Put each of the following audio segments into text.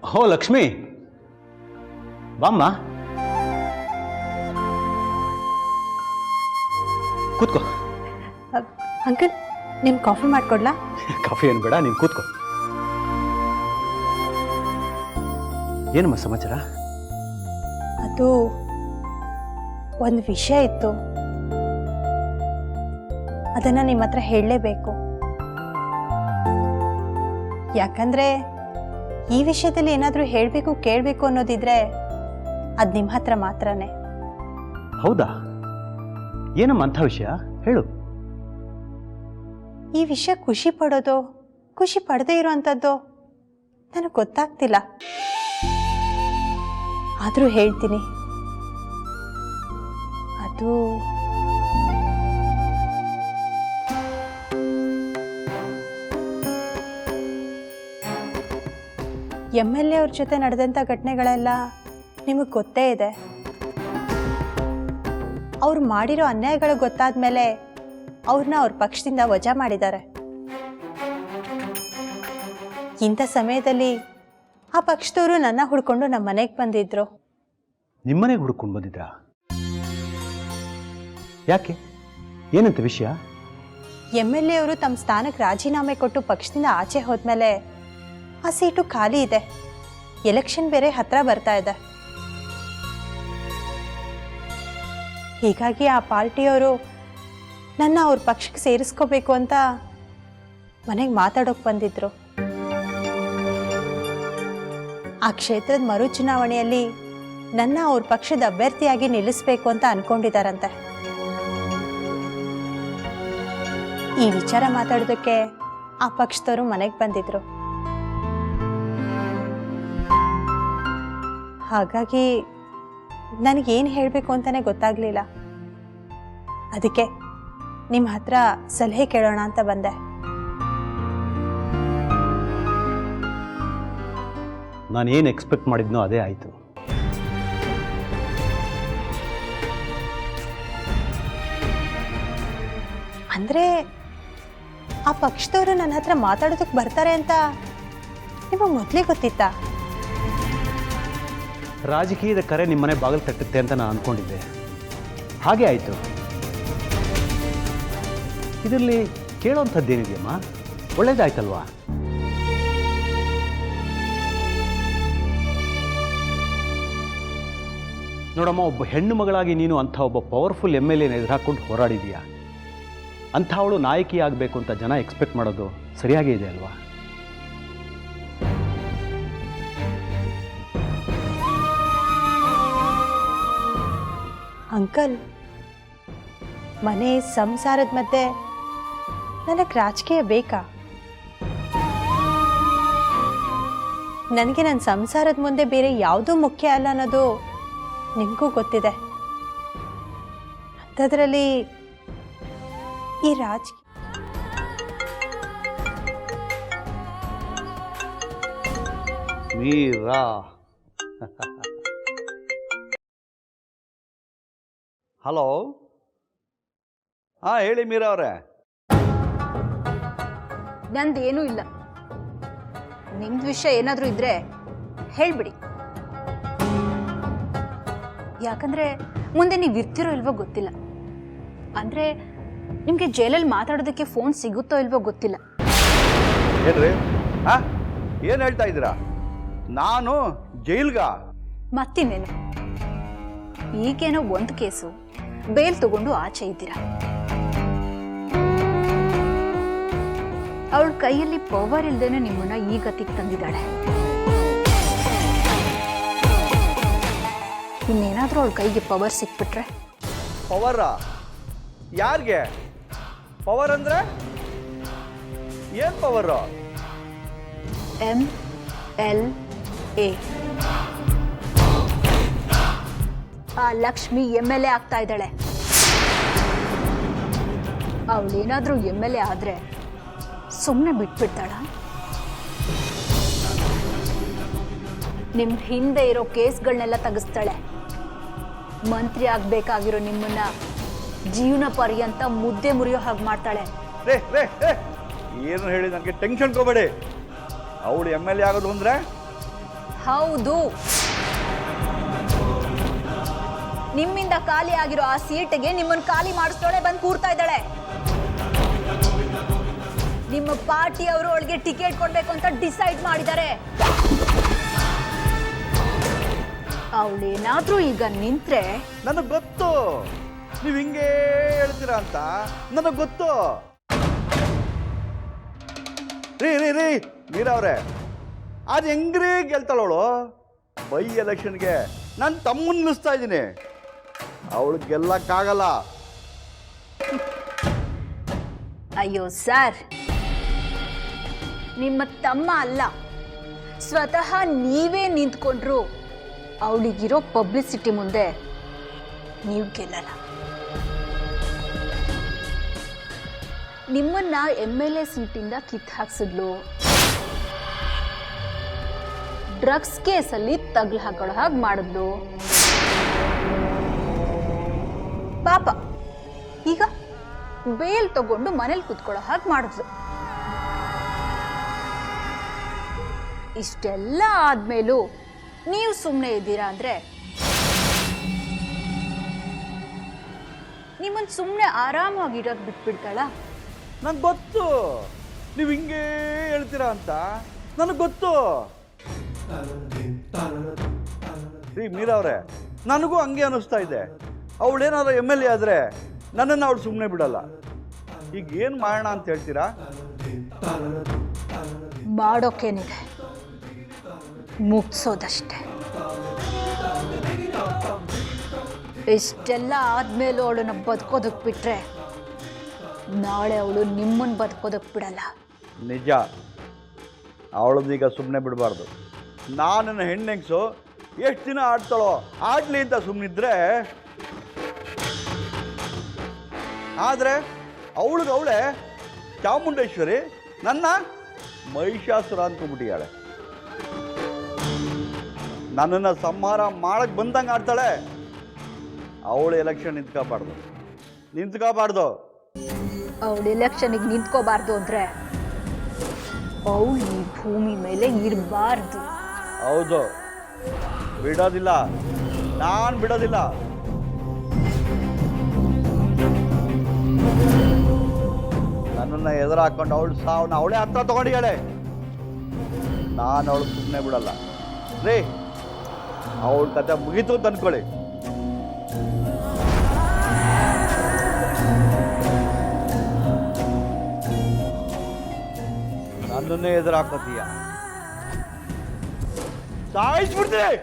ಹೋ ಲಕ್ಷ್ಮಿ, ಬಾಮ್ಮ, ಕೂತ್ಕೋ. ಅಂಕಲ್, ನಿಮ್ ಕಾಫಿ ಮಾಡ್ಕೊಡ್ಲಾ? ಕಾಫಿ ಏನು ಬೇಡ, ನೀನು ಕೂತ್ಕೋ. ಏನಮ್ಮ ಸಮಾಚಾರ? ಅದು ಒಂದು ವಿಷಯ ಇತ್ತು, ಅದನ್ನ ನಿಮ್ಮ ಹತ್ರ ಹೇಳಲೇಬೇಕು. ಯಾಕಂದ್ರೆ ಈ ವಿಷಯದಲ್ಲಿ ಏನಾದರೂ ಹೇಳಬೇಕು ಕೇಳಬೇಕು ಅನ್ನೋದಿದ್ರೆ ಅದು ನಿಮ್ಮ ಹತ್ರ ಮಾತ್ರನೇ. ಹೌದಾ? ಏನಮ್ಮ ಅಂಥ ವಿಷಯ? ಹೇಳು. ಈ ವಿಷಯ ಖುಷಿ ಪಡೋದು ಖುಷಿ ಪಡದೇ ಇರೋವಂಥದ್ದು ನನಗೆ ಗೊತ್ತಾಗ್ತಿಲ್ಲ. ಆದರೂ ಹೇಳ್ತೀನಿ. ಅದು MLA ಅವ್ರ ಜೊತೆ ನಡೆದಂಥ ಘಟನೆಗಳೆಲ್ಲ ನಿಮಗೆ ಗೊತ್ತೇ ಇದೆ. ಅವ್ರು ಮಾಡಿರೋ ಅನ್ಯಾಯಗಳು ಗೊತ್ತಾದ ಮೇಲೆ ಅವ್ರನ್ನ ಅವ್ರ ಪಕ್ಷದಿಂದ ವಜಾ ಮಾಡಿದ್ದಾರೆ. ಇಂಥ ಸಮಯದಲ್ಲಿ ಆ ಪಕ್ಷದವರು ನನ್ನ ಹುಡ್ಕೊಂಡು ನಮ್ಮ ಮನೆಗೆ ಬಂದಿದ್ರು. ನಿಮ್ಮನೆಗೆ ಹುಡ್ಕೊಂಡು ಬಂದಿದ್ರಾ? ಯಾಕೆ? ಏನಂತ ವಿಷಯ? MLA ಅವರು ತಮ್ಮ ಸ್ಥಾನಕ್ಕೆ ರಾಜೀನಾಮೆ ಕೊಟ್ಟು ಪಕ್ಷದಿಂದ ಆಚೆ ಹೋದ್ಮೇಲೆ ಆ ಸೀಟು ಖಾಲಿ ಇದೆ. ಎಲೆಕ್ಷನ್ ಬೇರೆ ಹತ್ರ ಬರ್ತಾ ಇದೆ. ಹೀಗಾಗಿ ಆ ಪಾರ್ಟಿಯವರು ನನ್ನ ಅವ್ರ ಪಕ್ಷಕ್ಕೆ ಸೇರಿಸ್ಕೋಬೇಕು ಅಂತ ಮನೆಗೆ ಮಾತಾಡೋಕೆ ಬಂದಿದ್ರು. ಆ ಕ್ಷೇತ್ರದ ಮರು ಚುನಾವಣೆಯಲ್ಲಿ ನನ್ನ ಅವ್ರ ಪಕ್ಷದ ಅಭ್ಯರ್ಥಿಯಾಗಿ ನಿಲ್ಲಿಸಬೇಕು ಅಂತ ಅನ್ಕೊಂಡಿದ್ದಾರಂತೆ. ಈ ವಿಚಾರ ಮಾತಾಡೋದಕ್ಕೆ ಆ ಪಕ್ಷದವರು ಮನೆಗೆ ಬಂದಿದ್ರು. ಹಾಗಾಗಿ ನನಗೇನು ಹೇಳಬೇಕು ಅಂತಾನೆ ಗೊತ್ತಾಗ್ಲಿಲ್ಲ. ಅದಕ್ಕೆ ನಿಮ್ಮ ಹತ್ರ ಸಲಹೆ ಕೇಳೋಣ ಅಂತ ಬಂದೆ. ನಾನೇನು ಎಕ್ಸ್ಪೆಕ್ಟ್ ಮಾಡಿದ್ನೋ ಅದೇ ಆಯಿತು. ಅಂದರೆ ಆ ಪಕ್ಷದವರು ನನ್ನ ಹತ್ರ ಮಾತಾಡೋದಕ್ಕೆ ಬರ್ತಾರೆ ಅಂತ ನಿಮಗೆ ಮೊದಲೇ ಗೊತ್ತಿತ್ತಾ? ರಾಜಕೀಯದ ಕರೆ ನಿಮ್ಮನೆ ಬಾಗಿಲು ತಟ್ಟುತ್ತೆ ಅಂತ ನಾನು ಅಂದ್ಕೊಂಡಿದ್ದೆ. ಹಾಗೆ ಆಯಿತು. ಇದರಲ್ಲಿ ಕೇಳೋವಂಥದ್ದೇನಿದೆಯಮ್ಮ? ಒಳ್ಳೇದಾಯ್ತಲ್ವಾ? ನೋಡಮ್ಮ, ಒಬ್ಬ ಹೆಣ್ಣು ಮಗಳಾಗಿ ನೀನು ಅಂಥ ಒಬ್ಬ ಪವರ್ಫುಲ್ MLA ಎದುರಾಕೊಂಡು ಹೋರಾಡಿದೀಯಾ. ಅಂಥವಳು ನಾಯಕಿ ಆಗಬೇಕು ಅಂತ ಜನ ಎಕ್ಸ್ಪೆಕ್ಟ್ ಮಾಡೋದು ಸರಿಯಾಗೇ ಇದೆ ಅಲ್ವಾ? ಅಂಕಲ್, ಮನೆ ಸಂಸಾರದ ಮಧ್ಯೆ ನನಗೆ ರಾಜಕೀಯ ಬೇಕಾ? ನನಗೆ ನನ್ನ ಸಂಸಾರದ ಮುಂದೆ ಬೇರೆ ಯಾವುದೂ ಮುಖ್ಯ ಅಲ್ಲ ಅನ್ನೋದು ನಿಮಗೂ ಗೊತ್ತಿದೆ. ಅಂಥದ್ರಲ್ಲಿ ಈ ಮೀರಾ ಹಲೋ. ಹಾಂ, ಹೇಳಿ ಮೀರಾ ಅವರೇ. ನಂದೇನೂ ಇಲ್ಲ. ನಿಮ್ದು ವಿಷಯ ಏನಾದರೂ ಇದ್ರೆ ಹೇಳ್ಬಿಡಿ. ಯಾಕಂದ್ರೆ ಮುಂದೆ ನೀವು ಇರ್ತಿರೋ ಇಲ್ವೋ ಗೊತ್ತಿಲ್ಲ. ಅಂದರೆ ನಿಮಗೆ ಜೈಲಲ್ಲಿ ಮಾತಾಡೋದಕ್ಕೆ ಫೋನ್ ಸಿಗುತ್ತೋ ಇಲ್ವೋ ಗೊತ್ತಿಲ್ಲ. ಏನ್ರಿ? ಹಾಂ, ಏನು ಹೇಳ್ತಾ ಇದ್ದೀರಾ? ನಾನು ಜೈಲ್ಗ? ಮತ್ತಿನ್ನೇನು, ಈಗೇನೋ ಒಂದು ಕೇಸು ಬೇಲ್ ತಗೊಂಡು ಆಚೆ ಇದ್ದೀರಾ. ಅವಳ ಕೈಯಲ್ಲಿ ಪವರ್ ಇಲ್ದೇನೆ ನಿಮ್ಮನ್ನ ಈ ಗತಿಗೆ ತಂದಿದ್ದಾಳೆ. ಇನ್ನೇನಾದ್ರೂ ಅವಳ ಕೈಗೆ ಪವರ್ ಸಿಕ್ಬಿಟ್ರೆ? ಪವರ? ಯಾರಿಗೆ ಪವರ್ ಅಂದ್ರೆ? ಏನು ಪವರು? MLA. ಆ ಲಕ್ಷ್ಮಿ MLA ಆಗ್ತಾ ಇದ್ದಾಳೆ. ಅವಳೇನಾದ್ರೂ MLA ಆದ್ರೆ ಸುಮ್ಮನೆ ಬಿಟ್ಬಿಡ್ತಾಳ? ನಿಮ್ಮ ಹಿಂದೆ ಇರೋ ಕೇಸ್ಗಳನ್ನೆಲ್ಲ ತೆಗೆಸ್ತಾಳೆ. ಮಂತ್ರಿ ಆಗ್ಬೇಕಾಗಿರೋ ನಿಮ್ಮನ್ನ ಜೀವನ ಪರ್ಯಂತ ಮುದ್ದೆ ಮುರಿಯೋ ಹಾಗೆ ಮಾಡ್ತಾಳೆ. ಏನು ಹೇಳಿ ನನಗೆ ಟೆನ್ಷನ್ ಕೊಬೇಡಿ. ಅವಳು MLA ಆಗೋದು ಅಂದ್ರೆ ಹೌದು, ನಿಮ್ಮಿಂದ ಖಾಲಿ ಆಗಿರೋ ಆ ಸೀಟ್ಗೆ ನಿಮ್ಮನ್ನು ಖಾಲಿ ಮಾಡಿಸ್ತೋಳೆ ಬಂದು ಕೂರ್ತಾ ಇದ್ದಾಳೆ. ನಿಮ್ಮ ಪಾರ್ಟಿ ಅವರು ಅವಳಿಗೆ ಟಿಕೆಟ್ ಕೊಡ್ಬೇಕು ಅಂತ ಡಿಸೈಡ್ ಮಾಡಿದ್ದಾರೆ. ಅವಳೇನಾದ್ರೂ ಈಗ ನಿಂತ್ರೆ ನನಗೆ ಗೊತ್ತು ನೀವು ಹಿಂಗೆ ಹೇಳ್ತೀರಾ ಅಂತ ನನಗೆ ಗೊತ್ತು. ರೀ ರೀ ರೀ ಮೀರವ್ರೆ, ಅದು ಹೆಂಗ್ರಿ ಗೆಲ್ತಾಳವಳು? ಬೈ ಎಲೆಕ್ಷನ್ಗೆ ನಾನು ತಮ್ಮನ್ನ ನಿಲ್ಲಿಸ್ತಾ ಇದ್ದೀನಿ. ಅವಳು ಗೆಲ್ಲಕ್ಕಾಗಲ್ಲ. ಅಯ್ಯೋ ಸರ್, ನಿಮ್ಮ ತಮ್ಮ ಅಲ್ಲ, ಸ್ವತಃ ನೀವೇ ನಿಂತ್ಕೊಂಡ್ರು ಅವಳಿಗಿರೋ ಪಬ್ಲಿಸಿಟಿ ಮುಂದೆ ನೀವು ಗೆಲ್ಲಲ್ಲ. ನಿಮ್ಮನ್ನ MLA ಸೀಟಿಂದ ಕಿತ್ತು ಹಾಕ್ಸಿದ್ಲು, ಡ್ರಗ್ಸ್ ಕೇಸಲ್ಲಿ ತಗ್ಲು ಹಾಕೊಳ್ಳೋ ಹಾಗೆ ಮಾಡಿದ್ಲು. ಪಾಪ ಈಗ ಬೇಲ್ ತಗೊಂಡು ಮನೇಲಿ ಕುತ್ಕೊಳ್ಳೋ ಹಾಗೆ ಮಾಡಿದ್ಲು. ಇಷ್ಟೆಲ್ಲ ಆದ್ಮೇಲೂ ನೀವು ಸುಮ್ಮನೆ ಇದ್ದೀರಾ ಅಂದ್ರೆ ನಿಮ್ಮನ್ನು ಸುಮ್ಮನೆ ಆರಾಮಾಗಿರೋದು ಬಿಟ್ಬಿಡ್ತಾಳ? ನನಗೆ ಗೊತ್ತು ನೀವು ಹಿಂಗೆ ಹೇಳ್ತೀರಾ ಅಂತ ನನಗೆ ಗೊತ್ತು. ರೀ ಮೀರವ್ರೆ, ನನಗೂ ಹಂಗೆ ಅನ್ನಿಸ್ತಾ ಇದೆ. ಅವಳೇನಾದ್ರು MLA ಆದರೆ ನನ್ನನ್ನು ಅವಳು ಸುಮ್ಮನೆ ಬಿಡಲ್ಲ. ಈಗ ಏನು ಮಾಡೋಣ ಅಂತ ಹೇಳ್ತೀರಾ? ಮಾಡೋಕೇನಿದೆ, ಮುಗ್ಸೋದಷ್ಟೆ. ಇಷ್ಟೆಲ್ಲ ಆದ್ಮೇಲೂ ಅವಳನ್ನ ಬದುಕೋದಕ್ಕೆ ಬಿಟ್ರೆ ನಾಳೆ ಅವಳು ನಿಮ್ಮನ್ನು ಬದುಕೋದಕ್ಕೆ ಬಿಡಲ್ಲ. ನಿಜ, ಅವಳನ್ನೀಗ ಸುಮ್ಮನೆ ಬಿಡಬಾರ್ದು. ನಾನು ಹೆಣ್ಣೆಂಗ್ಸು ಎಷ್ಟು ದಿನ ಆಡ್ತಾಳೋ ಆಡಲಿ ಅಂತ ಸುಮ್ಮನಿದ್ರೆ, ಆದರೆ ಅವಳೇ ಚಾಮುಂಡೇಶ್ವರಿ ನನ್ನ ಮಹಿಷಾಸುರ ಅಂದ್ಕೊಂಡ್ಬಿಟ್ಟಿಯಾಳೆ. ನನ್ನನ್ನು ಸಂಹಾರ ಮಾಡಕ್ಕೆ ಬಂದಂಗೆ ಆಡ್ತಾಳೆ. ಅವಳು ಎಲೆಕ್ಷನ್ ನಿಂತ್ಕೋಬಾರ್ದು. ಅವಳು ಎಲೆಕ್ಷನ್ಗೆ ನಿಂತ್ಕೋಬಾರ್ದು ಅಂದ್ರೆ ಅವಳು ಈ ಭೂಮಿ ಮೇಲೆ ಇರಬಾರ್ದು. ಹೌದು, ಬಿಡೋದಿಲ್ಲ, ನಾನು ಬಿಡೋದಿಲ್ಲ. ನನ್ನನ್ನು ಎದುರು ಹಾಕೊಂಡು ಅವಳು ಸಾವನ್ನ ಅವಳೇ ಹತ್ರ ತಗೊಂಡಿದ್ದಾಳೆ. ನಾನು ಅವಳು ಸುಮ್ಮನೆ ಬಿಡಲ್ಲ ರೀ. ಅವಳ ಕತೆ ಮುಗೀತು ಅಂತ ಅನ್ಕೊಳ್ಳಿ. ನನ್ನನ್ನೇ ಎದುರು ಹಾಕೋತೀಯ, ಸಾಯಿಸ್ಬಿಡ್ತೀನಿ.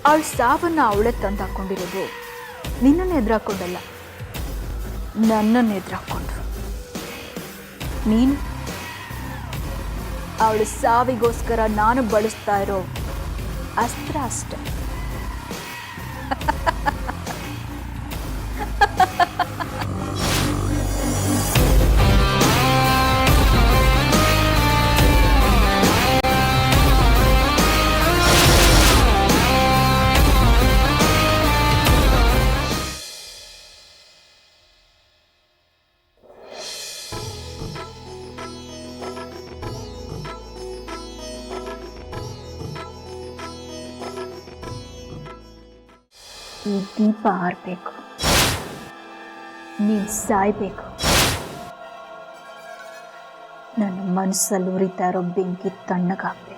ಅವಳ ಸಾವನ್ನ ಅವಳೇ ತಂದು ಹಾಕೊಂಡಿರೋದು ನಿನ್ನನ್ನು ಎದುರಾಕೊಂಡಲ್ಲ, ನನ್ನನ್ನು ಎದುರಾಕೊಂಡ್ರು. ನೀನು ಅವಳ ಸಾವಿಗೋಸ್ಕರ ನಾನು ಬಳಸ್ತಾ ಇರೋ ಅಸ್ತ್ರ ಅಷ್ಟೆ. ಈ ದೀಪ ಆರಬೇಕು, ನೀನು ಸಾಯ್ಬೇಕು. ನನ್ನ ಮನಸ್ಸಲ್ಲಿ ಉರಿತಾ ಇರೋ ಬೆಂಕಿ ತಣ್ಣಗಾಗಬೇಕು.